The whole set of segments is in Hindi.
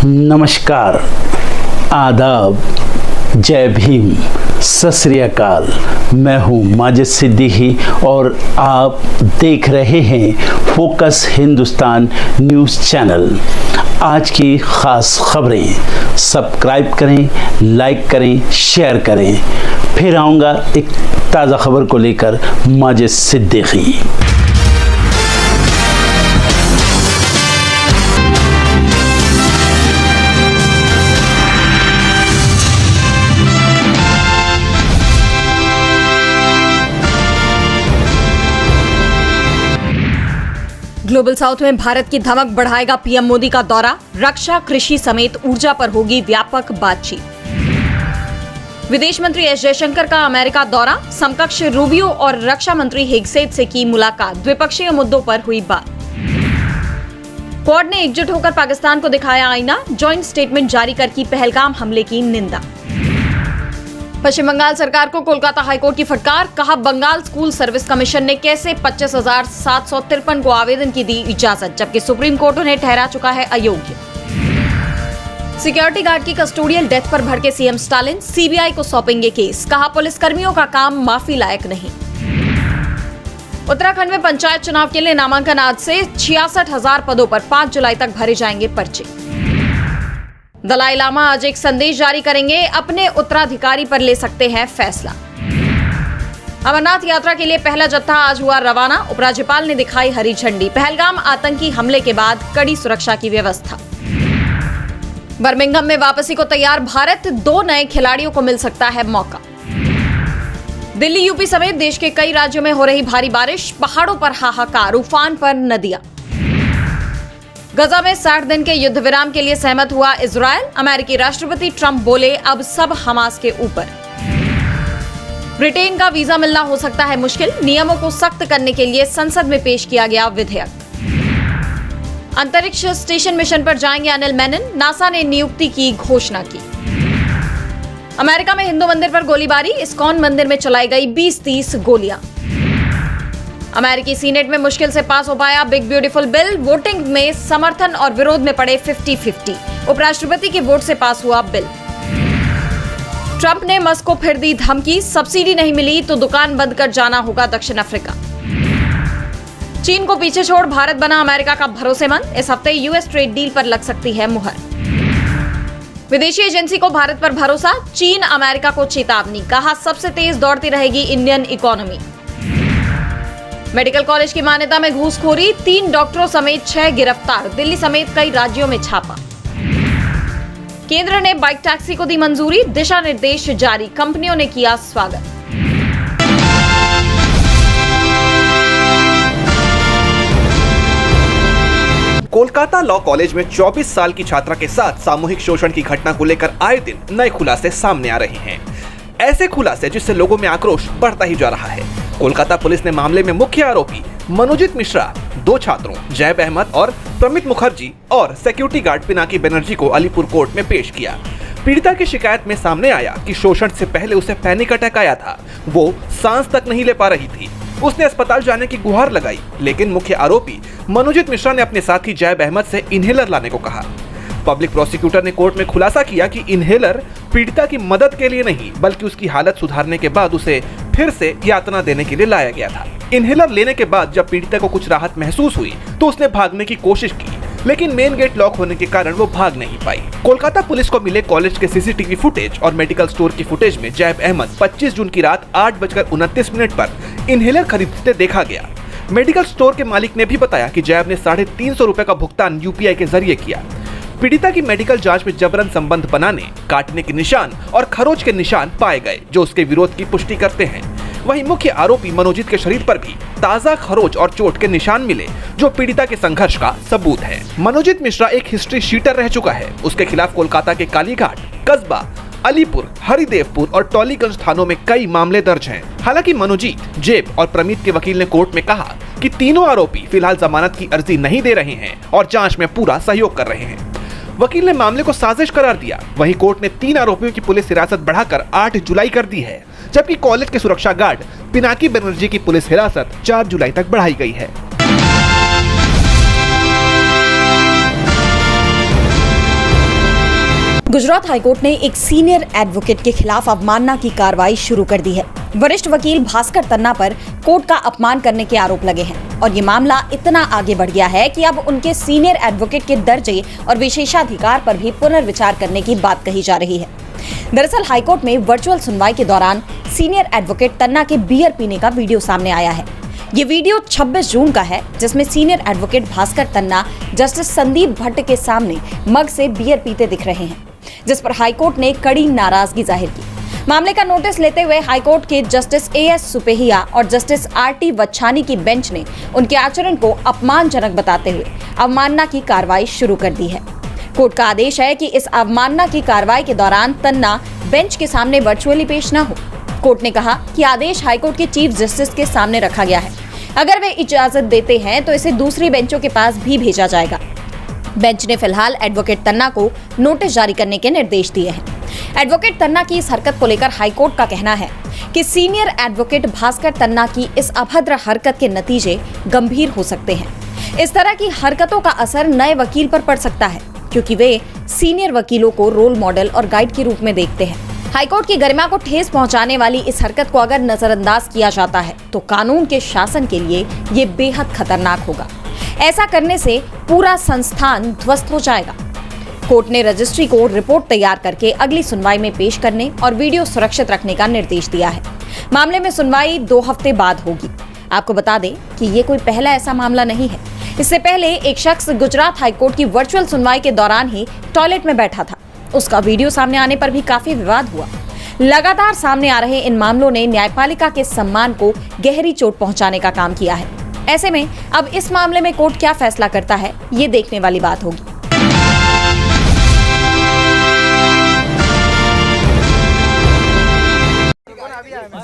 नमस्कार, आदाब, जय भीम, सत श्री अकाल। मैं हूँ माजिद सिद्दीकी और आप देख रहे हैं फोकस हिंदुस्तान न्यूज़ चैनल। आज की ख़ास खबरें सब्सक्राइब करें, लाइक करें, शेयर करें। फिर आऊँगा एक ताज़ा खबर को लेकर माजिद सिद्दीकी। ग्लोबल साउथ में भारत की धमक बढ़ाएगा पीएम मोदी का दौरा। रक्षा, कृषि समेत ऊर्जा पर होगी व्यापक बातचीत। विदेश मंत्री एस जयशंकर का अमेरिका दौरा। समकक्ष रूबियो और रक्षा मंत्री हेगसेथ से की मुलाकात। द्विपक्षीय मुद्दों पर हुई बात। क्वाड ने एकजुट होकर पाकिस्तान को दिखाया आईना। जॉइंट स्टेटमेंट जारी कर की पहलगाम हमले की निंदा। पश्चिम बंगाल सरकार को कोलकाता हाईकोर्ट की फटकार। कहा, बंगाल स्कूल सर्विस कमीशन ने कैसे 25,753 को आवेदन की दी इजाजत, जबकि सुप्रीम कोर्ट उन्हें ठहरा चुका है अयोग्य। सिक्योरिटी गार्ड की कस्टोडियल डेथ पर भड़के सीएम स्टालिन। सीबीआई को सौंपेंगे केस। कहा, पुलिसकर्मियों का काम माफी लायक नहीं। उत्तराखंड में पंचायत चुनाव के लिए नामांकन आज से। 66,000 पदों पर 5 जुलाई तक भरे जाएंगे पर्चे। दलाई लामा आज एक संदेश जारी करेंगे। अपने उत्तराधिकारी पर ले सकते हैं फैसला। अमरनाथ यात्रा के लिए पहला जत्था आज हुआ रवाना। उपराज्यपाल ने दिखाई हरी झंडी। पहलगाम आतंकी हमले के बाद कड़ी सुरक्षा की व्यवस्था। बर्मिंघम में वापसी को तैयार भारत। 2 नए खिलाड़ियों को मिल सकता है मौका। दिल्ली, यूपी समेत देश के कई राज्यों में हो रही भारी बारिश। पहाड़ों पर हाहाकार, उफान पर नदियां। गजा में 60 दिन के युद्ध विराम के लिए सहमत हुआ इजरायल। अमेरिकी राष्ट्रपति ट्रंप बोले, अब सब हमास के ऊपर। ब्रिटेन का वीजा मिलना हो सकता है मुश्किल। नियमों को सख्त करने के लिए संसद में पेश किया गया विधेयक। अंतरिक्ष स्टेशन मिशन पर जाएंगे अनिल मेनन। नासा ने नियुक्ति की घोषणा की। अमेरिका में हिंदू मंदिर पर गोलीबारी। इस्कॉन मंदिर में चलाई गई 20-30 गोलियां। अमेरिकी सीनेट में मुश्किल से पास हो पाया बिग ब्यूटीफुल बिल। वोटिंग में समर्थन और विरोध में पड़े 50-50। उपराष्ट्रपति के वोट से पास हुआ बिल। ट्रंप ने मस्क को फिर दी धमकी। सब्सिडी नहीं मिली तो दुकान बंद कर जाना होगा दक्षिण अफ्रीका। चीन को पीछे छोड़ भारत बना अमेरिका का भरोसेमंद। इस हफ्ते यूएस ट्रेड डील पर लग सकती है मुहर। विदेशी एजेंसी को भारत पर भरोसा। चीन अमेरिका को चेतावनी। कहा, सबसे तेज दौड़ती रहेगी इंडियन इकोनॉमी। मेडिकल कॉलेज की मान्यता में घूसखोरी। 3 डॉक्टरों समेत 6 गिरफ्तार। दिल्ली समेत कई राज्यों में छापा। केंद्र ने बाइक टैक्सी को दी मंजूरी। दिशा निर्देश जारी। कंपनियों ने किया स्वागत। कोलकाता लॉ कॉलेज में 24 साल की छात्रा के साथ सामूहिक शोषण की घटना को लेकर आए दिन नए खुलासे सामने आ रहे हैं। ऐसे खुलासे जिससे लोगों में आक्रोश बढ़ता ही जा रहा है। कोलकाता पुलिस ने मामले में मुख्य आरोपी मनोजित मिश्रा, 2 छात्रों जैब अहमद और प्रमित मुखर्जी और सिक्योरिटी गार्ड पिनाकी बनर्जी को अलीपुर कोर्ट में पेश किया। पीड़िता की शिकायत में सामने आया कि शोषण से पहले उसे पैनिक अटैक आया था। वो सांस तक नहीं ले पा रही थी। उसने अस्पताल जाने की गुहार लगाई, लेकिन मुख्य आरोपी मनोजित मिश्रा ने अपने साथी जैब अहमद से इन्हेलर लाने को कहा। पब्लिक प्रोसिक्यूटर ने कोर्ट में खुलासा किया कि इन्हेलर पीड़िता की मदद के लिए नहीं, बल्कि उसकी हालत सुधारने के बाद उसे फिर से यातना देने के लिए लाया गया था। इन्हेलर लेने के बाद जब पीड़िता को कुछ राहत महसूस हुई तो उसने भागने की कोशिश की, लेकिन मेन गेट लॉक होने के कारण वो भाग नहीं पाई। कोलकाता पुलिस को मिले कॉलेज के सीसीटीवी फुटेज और मेडिकल स्टोर की फुटेज में जैब अहमद 25 जून की रात 8:29 पर इन्हेलर खरीदते देखा गया। मेडिकल स्टोर के मालिक ने भी बताया कि जैब ने 350 रुपए का भुगतान यूपीआई के जरिए किया। पीड़िता की मेडिकल जांच में जबरन संबंध बनाने, काटने के निशान और खरोच के निशान पाए गए, जो उसके विरोध की पुष्टि करते हैं। वहीं मुख्य आरोपी मनोजित के शरीर पर भी ताजा खरोच और चोट के निशान मिले, जो पीड़िता के संघर्ष का सबूत है। मनोजित मिश्रा एक हिस्ट्री शीटर रह चुका है। उसके खिलाफ कोलकाता के कालीघाट, कस्बा, अलीपुर, हरिदेवपुर और टॉलीगंज थानों में कई मामले दर्ज हैं। हालांकि मनोजीत, जेब और प्रमित के वकील ने कोर्ट में कहा कि तीनों आरोपी फिलहाल जमानत की अर्जी नहीं दे रहे हैं और जांच में पूरा सहयोग कर रहे हैं। वकील ने मामले को साजिश करार दिया। वहीं कोर्ट ने 3 आरोपियों की पुलिस हिरासत बढ़ाकर 8 जुलाई कर दी है, जबकि कॉलेज के सुरक्षा गार्ड पिनाकी बनर्जी की पुलिस हिरासत 4 जुलाई तक बढ़ाई गई है। गुजरात हाईकोर्ट ने एक सीनियर एडवोकेट के खिलाफ अवमानना की कार्रवाई शुरू कर दी है। वरिष्ठ वकील भास्कर तन्ना पर कोर्ट का अपमान करने के आरोप लगे हैं और ये मामला इतना आगे बढ़ गया है कि अब उनके सीनियर एडवोकेट के दर्जे और विशेषाधिकार पर भी पुनर्विचार करने की बात कही जा रही है। दरअसल हाईकोर्ट में वर्चुअल सुनवाई के दौरान सीनियर एडवोकेट तन्ना के बियर पीने का वीडियो सामने आया है। ये वीडियो 26 जून का है, जिसमें सीनियर एडवोकेट भास्कर तन्ना जस्टिस संदीप भट्ट के सामने मग से बियर पीते दिख रहे हैं, जिस पर हाईकोर्ट ने कड़ी नाराजगी जाहिर की। मामले का नोटिस लेते हुए हाईकोर्ट के जस्टिस एएस सुपेहिया और जस्टिस आरटी वच्छानी की बेंच ने उनके आचरण को अपमानजनक बताते हुए अवमानना की कार्रवाई शुरू कर दी है। कोर्ट का आदेश है कि इस अवमानना की कार्रवाई के दौरान तन्ना बेंच के सामने वर्चुअली पेश न हो। कोर्ट ने कहा कि आदेश हाईकोर्ट के चीफ जस्टिस के सामने रखा गया है। अगर वे इजाजत देते हैं तो इसे दूसरी बेंचों के पास भी भेजा जाएगा। बेंच ने फिलहाल एडवोकेट तन्ना को नोटिस जारी करने के निर्देश दिए हैं। एडवोकेट तन्ना की इस हरकत को लेकर हाईकोर्ट का कहना है कि सीनियर एडवोकेट भास्कर तन्ना की इस अभद्र हरकत के नतीजे गंभीर हो सकते हैं। इस तरह की हरकतों का असर नए वकील पर पड़ सकता है, क्योंकि वे सीनियर वकीलों को रोल मॉडल और गाइड के रूप में देखते हैं। हाईकोर्ट की गरिमा को ठेस पहुंचाने वाली इस हरकत को अगर नजरअंदाज किया जाता है तो कानून के शासन के लिए ये बेहद खतरनाक होगा। ऐसा करने से पूरा संस्थान ध्वस्त हो जाएगा। कोर्ट ने रजिस्ट्री को रिपोर्ट तैयार करके अगली सुनवाई में पेश करने और वीडियो सुरक्षित रखने का निर्देश दिया है। मामले में सुनवाई 2 हफ्ते बाद होगी। आपको बता दें कि ये कोई पहला ऐसा मामला नहीं है। इससे पहले एक शख्स गुजरात हाईकोर्ट की वर्चुअल सुनवाई के दौरान ही टॉयलेट में बैठा था। उसका वीडियो सामने आने पर भी काफी विवाद हुआ। लगातार सामने आ रहे इन मामलों ने न्यायपालिका के सम्मान को गहरी चोट पहुंचाने का काम किया है। ऐसे में अब इस मामले में कोर्ट क्या फैसला करता है, ये देखने वाली बात होगी।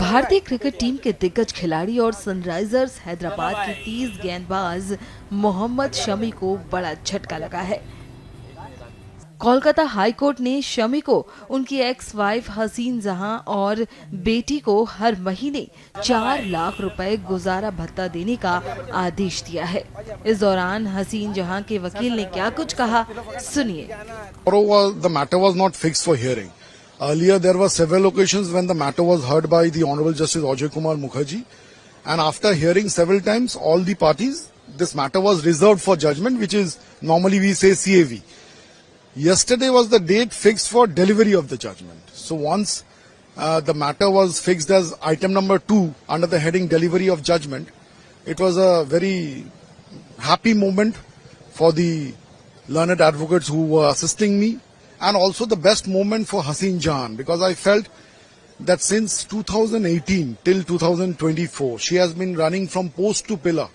भारतीय क्रिकेट टीम के दिग्गज खिलाड़ी और सनराइजर्स हैदराबाद के तेज गेंदबाज मोहम्मद शमी को बड़ा झटका लगा है। कोलकाता हाई कोर्ट ने शमी को उनकी एक्स वाइफ हसीन जहां और बेटी को हर महीने 4 लाख रुपए गुजारा भत्ता देने का आदेश दिया है। इस दौरान हसीन जहां के वकील ने क्या कुछ कहा, सुनिए। The matter was not fixed for hearing. Earlier, there were several occasions when the matter was heard by the Honorable Justice Ajay Kumar Mukherjee, and after hearing several times all the parties, this matter was reserved for judgment, which is normally we say CAV. Yesterday was the date fixed for delivery of the judgment. So once the matter was fixed as item number 2 under the heading delivery of judgment, it was a very happy moment for the learned advocates who were assisting me, and also the best moment for Hasiin Jahan, because I felt that since 2018 till 2024, she has been running from post to pillar.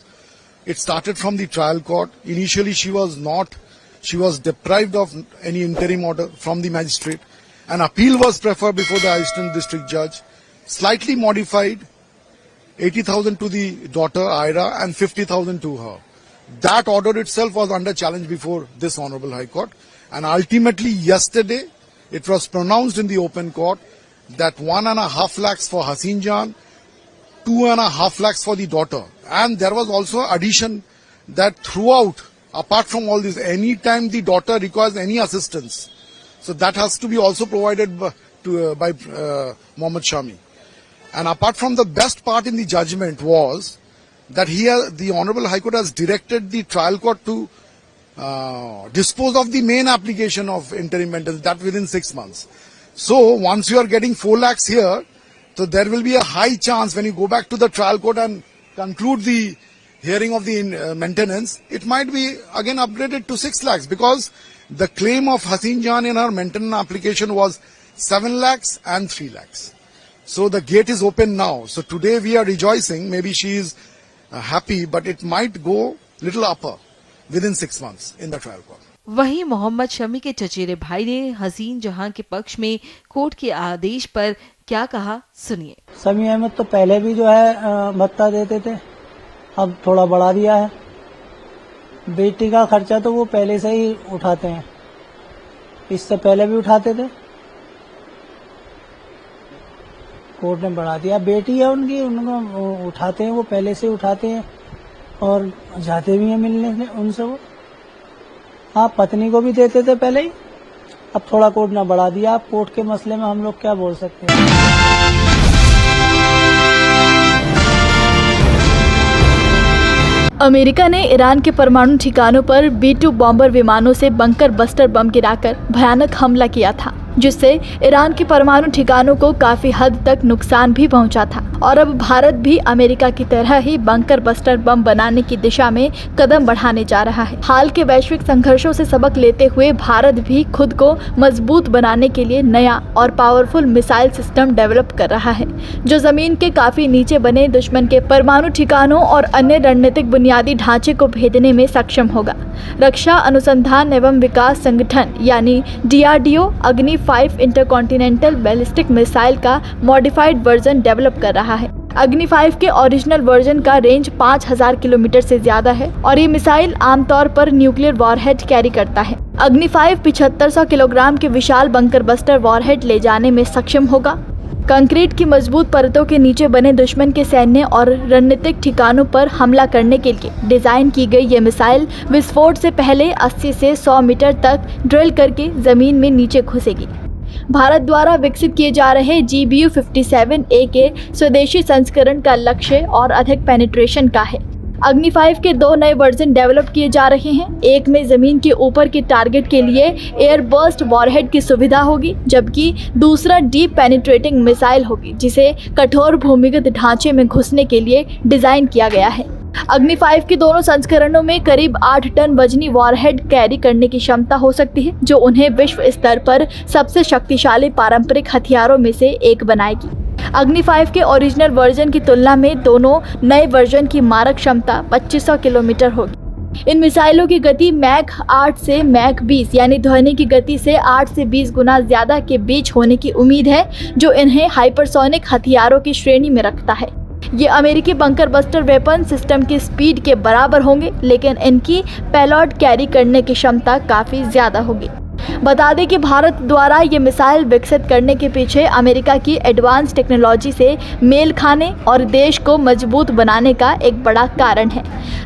It started from the trial court. Initially, she was deprived of any interim order from the magistrate. An appeal was preferred before the Assistant District Judge, slightly modified, 80,000 to the daughter Ira and 50,000 to her. That order itself was under challenge before this Honorable High Court. And ultimately, yesterday, it was pronounced in the open court that 1.5 lakhs for Hasiin Jahan, 2.5 lakhs for the daughter. And there was also addition that throughout, apart from all this, any time the daughter requires any assistance, so that has to be also provided by Mohammad Shami. And apart from the best part in the judgment was that the Honorable High Court has directed the trial court to dispose of the main application of interim maintenance, that within 6 months. So once you are getting 4 lakhs here, so there will be a high chance when you go back to the trial court and conclude the hearing of the maintenance, it might be again upgraded to 6 lakhs, because the claim of Hasiin Jahan in her maintenance application was 7 lakhs and 3 lakhs. So the gate is open now. So today we are rejoicing. Maybe she is happy, but it might go little upper within 6 months in the trial court. वहीं मोहम्मद शमी के चचेरे भाई ने हसीन जहां के पक्ष में कोर्ट के आदेश पर क्या कहा, सुनिए। शमी अहमद तो पहले भी जो है भत्ता देते थे, अब थोड़ा बढ़ा दिया है। बेटी का खर्चा तो वो पहले से ही उठाते हैं, इससे पहले भी उठाते थे, कोर्ट ने बढ़ा दिया। बेटी है उनकी, उनको उठाते हैं, वो पहले से उठाते हैं और जाते भी हैं मिलने से उनसे। वो हाँ, पत्नी को भी देते थे पहले ही, अब थोड़ा कोर्ट ने बढ़ा दिया। अब कोर्ट के मसले में हम लोग क्या बोल सकते हैं। अमेरिका ने ईरान के परमाणु ठिकानों पर B-2 बॉम्बर विमानों से बंकर बस्टर बम गिराकर भयानक हमला किया था, जिससे ईरान के परमाणु ठिकानों को काफी हद तक नुकसान भी पहुंचा था। और अब भारत भी अमेरिका की तरह ही बंकर बस्टर बम बनाने की दिशा में कदम बढ़ाने जा रहा है। हाल के वैश्विक संघर्षों से सबक लेते हुए भारत भी खुद को मजबूत बनाने के लिए नया और पावरफुल मिसाइल सिस्टम डेवलप कर रहा है, जो जमीन के काफी नीचे बने दुश्मन के परमाणु ठिकानों और अन्य रणनीतिक बुनियादी ढांचे को भेदने में सक्षम होगा। रक्षा अनुसंधान एवं विकास संगठन यानी DRDO अग्नि 5 इंटरकॉन्टिनेंटल बैलिस्टिक मिसाइल का मॉडिफाइड वर्जन डेवलप कर रहा है। अग्नि 5 के ओरिजिनल वर्जन का रेंज 5000 किलोमीटर से ज्यादा है और ये मिसाइल आमतौर पर न्यूक्लियर वॉरहेड कैरी करता है। अग्नि 5 7500 किलोग्राम के विशाल बंकर बस्टर वॉरहेड ले जाने में सक्षम होगा। कंक्रीट की मजबूत परतों के नीचे बने दुश्मन के सैन्य और रणनीतिक ठिकानों पर हमला करने के लिए डिजाइन की गई ये मिसाइल विस्फोट से पहले 80 से 100 मीटर तक ड्रिल करके जमीन में नीचे घुसेगी। भारत द्वारा विकसित किए जा रहे GBU-57A के स्वदेशी संस्करण का लक्ष्य और अधिक पेनिट्रेशन का है। अग्नि 5 के 2 नए वर्जन डेवलप किए जा रहे हैं। एक में जमीन के ऊपर के टारगेट के लिए एयर बर्स्ट वॉरहेड की सुविधा होगी, जबकि दूसरा डीप पेनिट्रेटिंग मिसाइल होगी, जिसे कठोर भूमिगत ढांचे में घुसने के लिए डिजाइन किया गया है। अग्नि 5 के दोनों संस्करणों में करीब 8 टन वजनी वॉरहेड कैरी करने की क्षमता हो सकती है, जो उन्हें विश्व स्तर पर सबसे शक्तिशाली पारंपरिक हथियारों में से एक बनाएगी। अग्नि 5 के ओरिजिनल वर्जन की तुलना में दोनों नए वर्जन की मारक क्षमता 2500 किलोमीटर होगी। इन मिसाइलों की गति मैक 8 से मैक 20 यानी ध्वनि की गति से 8 से 20 गुना ज्यादा के बीच होने की उम्मीद है, जो इन्हें हाइपरसोनिक हथियारों की श्रेणी में रखता है। ये अमेरिकी बंकर बस्टर वेपन सिस्टम की स्पीड के बराबर होंगे, लेकिन इनकी पेलोड कैरी करने की क्षमता काफी ज्यादा होगी। बता दें कि भारत द्वारा ये मिसाइल विकसित करने के पीछे अमेरिका की एडवांस टेक्नोलॉजी से मेल खाने और देश को मजबूत बनाने का एक बड़ा कारण है।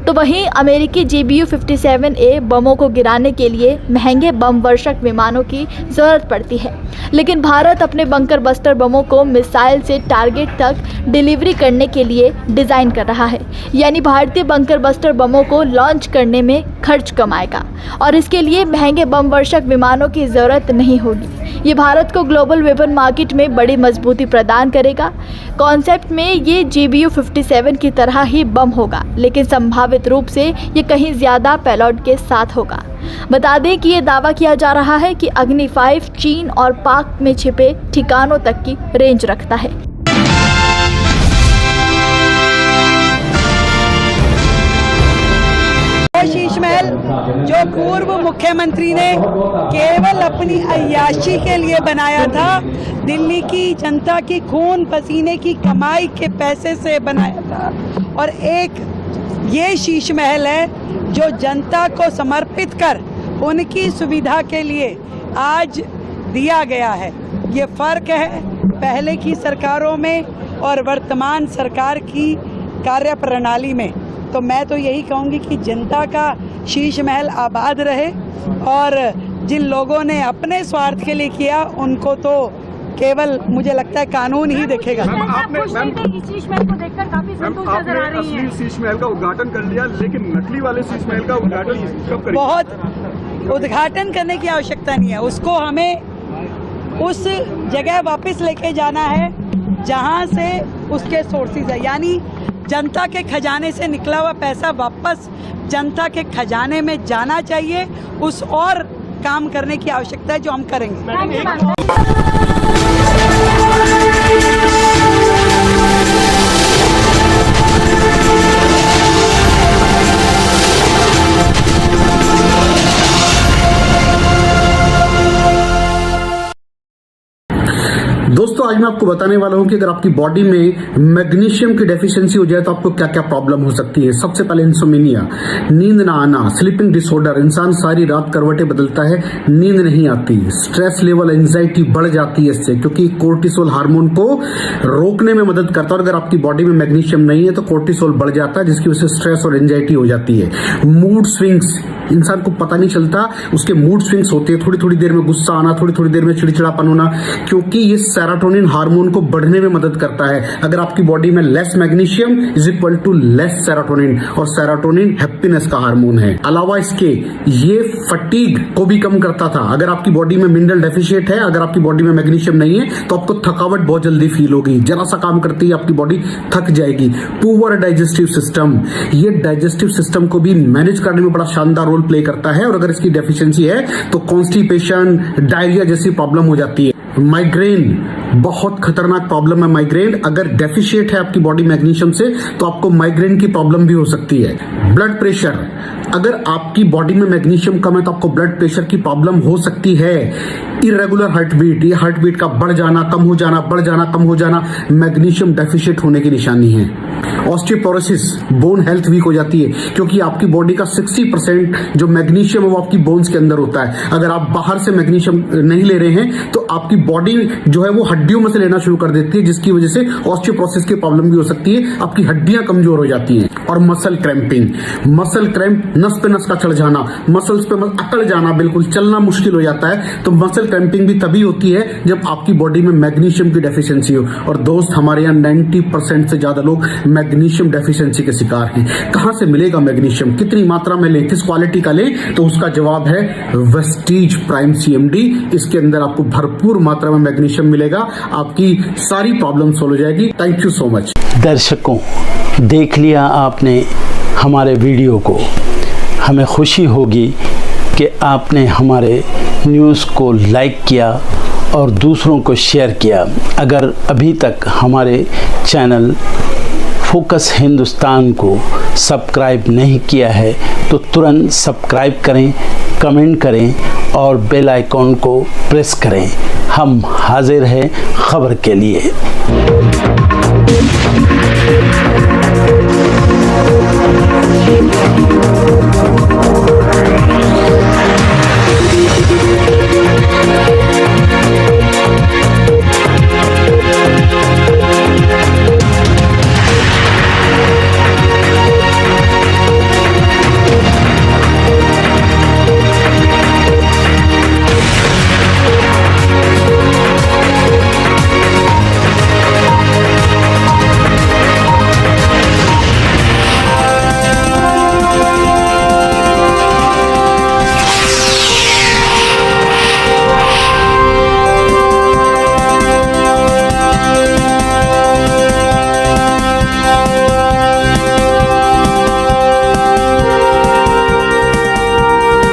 तो वहीं अमेरिकी GBU-57A बमों को गिराने के लिए महंगे बम वर्षक विमानों की जरूरत पड़ती है, लेकिन भारत अपने बंकर बस्टर बमों को मिसाइल से टारगेट तक डिलीवरी करने के लिए डिजाइन कर रहा है। यानी भारतीय बंकर बस्टर बमों को लॉन्च करने में खर्च कम आएगा और इसके लिए महंगे बम वर्षक विमानों की जरूरत नहीं होगी। ये भारत को ग्लोबल वेपन मार्केट में बड़ी मजबूती प्रदान करेगा। कॉन्सेप्ट में ये GBU-57 की तरह ही बम होगा, लेकिन संभावित रूप से ये कहीं ज्यादा पेलोड के साथ होगा। बता दें कि ये दावा किया जा रहा है कि अग्नि 5 चीन और पाक में छिपे ठिकानों तक की रेंज रखता है। शीश महल जो पूर्व मुख्यमंत्री ने केवल अपनी अय्याशी के लिए बनाया था, दिल्ली की जनता की खून पसीने की कमाई के पैसे से बनाया था, और एक ये शीश महल है जो जनता को समर्पित कर उनकी सुविधा के लिए आज दिया गया है। ये फर्क है पहले की सरकारों में और वर्तमान सरकार की कार्यप्रणाली में। तो मैं तो यही कहूँगी कि जनता का शीश महल आबाद रहे, और जिन लोगों ने अपने स्वार्थ के लिए किया उनको तो केवल मुझे लगता है कानून ही देखेगा। आपने शीश महल को देखकर काफी संतुष्ट नजर आ रही है। शीश महल का उद्घाटन कर लिया, लेकिन नकली वाले शीश महल का उद्घाटन कब करेंगे? बहुत उद्घाटन करने की आवश्यकता नहीं है, उसको हमें उस जगह वापस लेके जाना है जहाँ से उसके सोर्सेज है, यानी जनता के खजाने से निकला हुआ पैसा वापस जनता के खजाने में जाना चाहिए। उस और काम करने की आवश्यकता है जो हम करेंगे। दोस्तों आज मैं आपको बताने वाला हूं कि अगर आपकी बॉडी में मैग्नीशियम की डेफिशिएंसी हो जाए तो आपको क्या क्या प्रॉब्लम हो सकती है। सबसे पहले इंसोमेनिया, नींद ना आना, स्लीपिंग डिसऑर्डर, इंसान सारी रात करवटें बदलता है, नींद नहीं आती, स्ट्रेस लेवल, एंजाइटी बढ़ जाती है इससे, क्योंकि कोर्टिसोल हार्मोन को रोकने में मदद करता है। और अगर आपकी बॉडी में मैग्नीशियम नहीं है तो कोर्टिसोल बढ़ जाता है, जिसकी वजह से स्ट्रेस और एंजाइटी हो जाती है। मूड स्विंग्स, इंसान को पता नहीं चलता, उसके मूड स्विंग्स होते हैं, थोड़ी थोड़ी देर में गुस्सा आना, थोड़ी थोड़ी देर में चिड़चिड़ापन होना, क्योंकि ये सेरोटोनिन हार्मोन को बढ़ने में मदद करता है। अगर आपकी बॉडी में less magnesium is equal to less serotonin, और सेरोटोनिन हैप्पीनेस का हार्मोन है। अलावा इसके ये फटीग को भी कम करता था। अगर आपकी बॉडी में मिनरल डेफिशिएट है, अगर आपकी बॉडी में मैग्नीशियम नहीं है, तो आपको थकावट बहुत जल्दी फील होगी, जरा सा काम करती है आपकी बॉडी थक जाएगी। पुअर डाइजेस्टिव सिस्टम, ये डाइजेस्टिव सिस्टम को भी मैनेज करने में बड़ा शानदार रोल प्ले करता है, और अगर इसकी डेफिशिएंसी है तो कॉन्स्टिपेशन, डायरिया जैसी प्रॉब्लम हो जाती है। माइग्रेन बहुत खतरनाक प्रॉब्लम है। माइग्रेन अगर डेफिशिएट है आपकी बॉडी मैग्नीशियम से, तो आपको माइग्रेन की प्रॉब्लम भी हो सकती है। ब्लड प्रेशर, अगर आपकी बॉडी में मैग्नीशियम कम है तो आपको ब्लड प्रेशर की प्रॉब्लम हो सकती है। इरेगुलर हार्ट बीट, ये हार्ट बीट का बढ़ जाना, कम हो जाना, बढ़ जाना, कम हो जाना, मैग्नीशियम डेफिशिएट होने की निशानी है। ऑस्टियोपोरोसिस, बोन हेल्थ वीक हो जाती है, क्योंकि आपकी बॉडी का 60% जो मैग्नीशियम है वो आपकी बोन्स के अंदर होता है। अगर आप बाहर से मैग्नीशियम नहीं ले रहे हैं तो आपकी बॉडी जो है वो हड्डियों में से लेना शुरू कर देती है, जिसकी वजह से ऑस्टियोपोरोसिस की प्रॉब्लम भी हो सकती है, आपकी हड्डियां कमजोर हो जाती हैं। और मसल क्रैम्पिंग, मसल क्रैम्प, नस पे नस का चढ़ जाना, मसल्स पे अकड़ जाना, बिल्कुल चलना मुश्किल हो जाता है। तो मसल क्रैम्पिंग भी तभी होती है जब आपकी बॉडी में मैग्नीशियम की डेफिशिएंसी हो। और दोस्त, हमारे यहाँ 90% से ज्यादा लोग मैग्नीशियम डेफिशिएंसी के शिकार हैं। कहां से मिलेगा मैग्नीशियम, कितनी मात्रा में लें, किस क्वालिटी का लें? तो उसका जवाब है वेस्टीज प्राइम CMD। इसके अंदर आपको भरपूर मात्रा में मैग्नीशियम मिलेगा, आपकी सारी प्रॉब्लम सॉल्व हो जाएगी। Thank you so much. दर्शकों, देख लिया आपने हमारे वीडियो को। हमें खुशी होगी कि आपने हमारे न्यूज़ को लाइक किया और दूसरों को शेयर किया। अगर अभी तक हमारे चैनल फोकस हिंदुस्तान को सब्सक्राइब नहीं किया है तो तुरंत सब्सक्राइब करें, कमेंट करें और बेल आइकॉन को प्रेस करें। हम हाजिर हैं खबर के लिए।